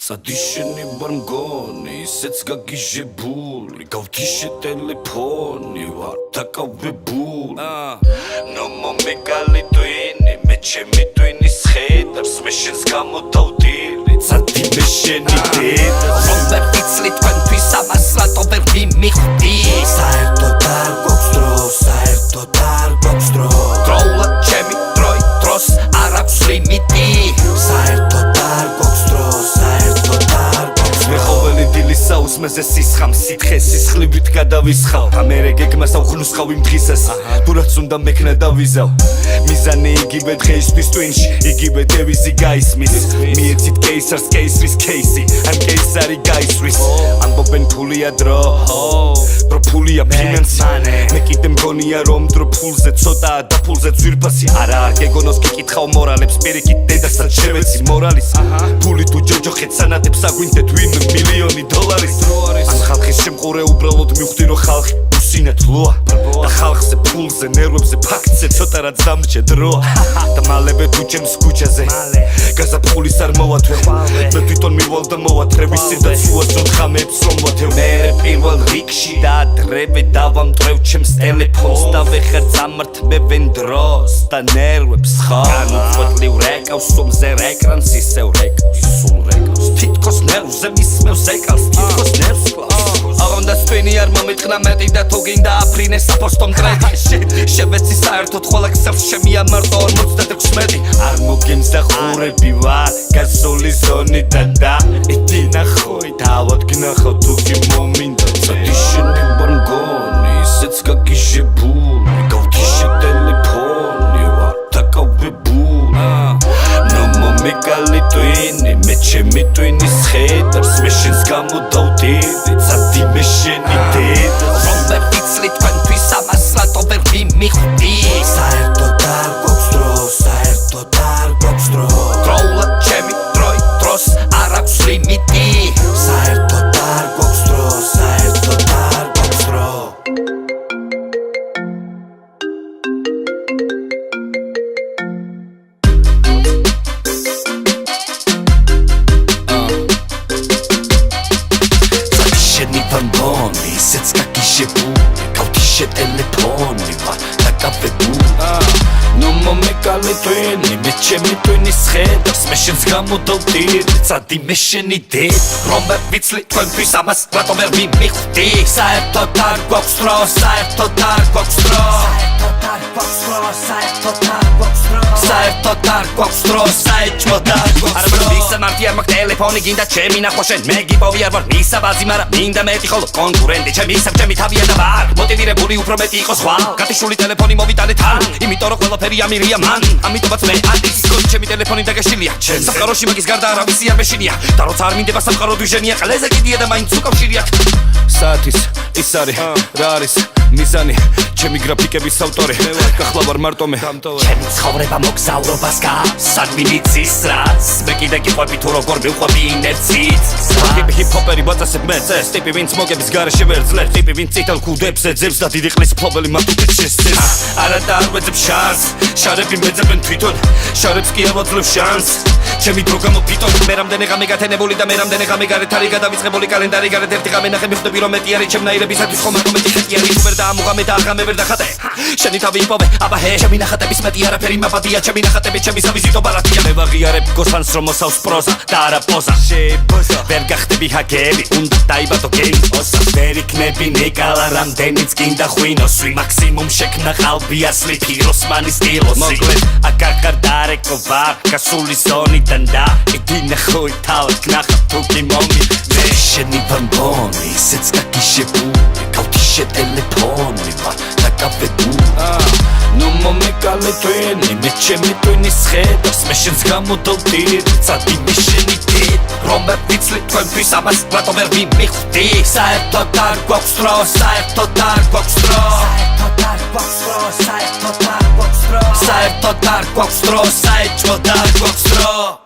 Sadisheni barmgoni, isets gagizhebuli, gavtishe telefoni, var takavebuli. No momegali tuini, mechemi tuini sხედars, meshens gamodavdiri, tsadi mesheni dedars. Romber იცლით თქვენთვის ამას რატო ვერ მიმიხდი? საერთოდ არ გვაქვს დრო, საერთოდ არ გვაქვს დრო. დროულად ჩემი დროს არ აქვს ლიმიტი. საერთოდ არ გვაქვს დრო, საერთოდ არ გვაქვს დრო. მეხოველი დილის საუზმეზე სისხამ, სითხე სისხლივით გადავისხავ. ამერე გეგმას ავხნუსხავ იმ დღისას, თუ რაც უნდა მექნა დავიზავ. მიზანი იგივე დღეისთვის ტვინში, იგივე დევიზი გაისმის. მიეცით კეისარს კეისრის კეისი, ან კეისარი გაისვრის. ამბობენ ფულია დრო, დრო ფულია ფინანსი. მე კიდე მგონია რომ დრო ფულზე ცოტაა და ფულზე ძვირფასი. არა არ გეგონოს გიკითხავ მორალებს, პირიქით დედასაც შევეცი მორალის. ფული თუ ჯოჯოხეთ სანათებს აგვინდეთ ვინ მილიონი დოლარის. ან ხალხის შემყურე უბრალოდ მივხვდი რომ ხალხი უსინათ ლოა და ხალხზე ფულზე ნერვებზე ფაქტზე ცოტა რაც დამრჩე დროა და მალევე თუ ჩემს ქუჩაზე გაზაფხულის არ მოვათვე მე თვითონ მივალ და მოვათრე ვისი და ცუასწორ ხამებს რომ ვათევ მე პირველ რიგში და ადრევე დავამტრევ ჩემს ტელეფონს და ვეხარ წამართმევენ დროს და ნერვებს ხო განუწყვეტლივ რეკავს სუმზე ეკრანს ისევ რეკავს სულ რეკავს თითქოს ნერვზე მისმევს ეკალს თითქოს ნერვს კლავს აღონდა სვენი არ მომიტყნა მეტი და თუ გინდა აფრინე საფოსტო მტრედი შევეცი საერთოდ ყველა ქსელს შემიამარტო 56 არ მოგემსახურები ვარ გასული ზონიდან და ეთი ნახოი თავად გნახავ თუ კი მომინდა სადიშენი ბანგონი ისეც გაგიჟებული გავთიშე ტელეფონი ვარ takavebuli no მომეკალი ტვინი მე ჩემი ტვინის ხედავს მე შენს გამოდავდირი წადი მე შენი დედას რომბერ იცლით თქვენთვის ამას რატო ვერ მიმიხდი? საერთოდ არ გვაქვს დრო, საერთოდ არ გვაქვს დრო. დროულად ჩემი დროს არ აქვს ლიმიტი. საერთოდ არ გვაქვს დრო, საერთოდ არ გვაქვს დრო. Sadisheni barmgoni, isets gagizhebuli, გავთიშე ტელეფონი ვარ takavebuli. No მომეკალი ტვინი, მე ჩემი ტვინის ხედავს, მე შენს გამოდავდირი, წადი მე შენი დედა. რომბერ იცლით თქვენთვის ამას რატო ვერ მიმიხდი? საერთოდ არ გვაქვს დრო, საერთოდ არ გვაქვს დრო. საერთოდ არ გვაქვს დრო, საერთოდ არ გვაქვს დრო. საერთოდ არ გვაქვს დრო, საერთოდ არ გვაქვს დრო. მისა მარტი არ მაქვს ტელეფონი გინდა ჩემი ნახვა შენ მე გიპოვი არ ვარ მისა ბაზი მაგრამ მინდა მეტი ხოლო კონკურენტი ჩემი ისა ჩემი თავია და ვარ მოტივირებული უფრო მეტი იყოს ხვალ გათიშული ტელეფონი მოვიტანე თან იმიტომ რომ ყველაფერი ამირია მან ამიტომაც მე ადის ჩემი ტელეფონი დაგეშილია სამყაროში მაგის გარდა არავისი არ მეშინია და როცა არ მინდება სამყარო დვიჟენია ყლეზე კიდია და მაინც უკავშირია საათის ის არის რა არის მიზანი ჩემი გრაფიკების ავტორი მე ვარ ახლა ვარ მარტო მე ჩემი ცხოვრება მოგზაურობას გასაგმინიცის რაც მე კიდე გიყვები თუ როგორ მივყვები ინერციით ტიპი ჰიპ-ჰოპერი ბაწასებ მე წეს ტიპი ვინც მოგების გარეშე ვერ ძლებს ტიპი ვინც წითელ ქუდებს ეძებს და დიდი ყლის ფლობელი მათუთებს შესწევს არა და არ ვეძებ შანს შარები მეძებენ თვითონ შარებს კი არ ვაძლევ შანს ჩემი დრო გამოფიტონ მე რამდენი ღამე გათენებული და მე რამდენი ღამე გარეთ არის გადავიწყებული კალენდარი გარეთ ერთი ღამე ნახე მიხვდები რომ მეტი არის ჩემნაირებისათვის ხომ არ მეტი ხეთი არის ვერ დაამუღამე და აღამე ვერ დახატე შენი თავი იპოვე აბა ჰე ჩემი ნახატების მეტი არაფერი მაბადია ჩემი ნახატები ჩემი სავიზიტო ბარათია მე ვაღიარებ გოსანს რომ მოსავს პროზა და არა პოზა შეპოზა ვერ გახდები ჰაგები უნდა დაიბადო გეიმოსა ვერ იქნები ნიკალა რამდენიც გინდა ხვინოს ვი მაქსიმუმ შექმნა ყალბი ასლი ფიროსმანის სტილოსი მოკლედ აკარკარ დარეკო ვარ გასული ზონიდან და ეთი ნახოი თავად გნახავ თუ კი მომიდე შენი ბამბონი ისეც გაგიჟებული გავთიშე ტელეფონი ვარ takavebuli no მომეკალი ტვინი მე ჩემი ტვინის ხედავს მე შენს გამოდავდირი წადი მე შენი დედა რომბერ იცლით თქვენთვის ამას რატო ვერ მიმიხდი? საერთოდ არ გვაქვს დრო, საერთოდ არ გვაქვს დრო. საერთოდ არ გვაქვს დრო, საერთოდ არ გვაქვს დრო. საერთოდ არ გვაქვს დრო, საერთოდ არ გვაქვს დრო.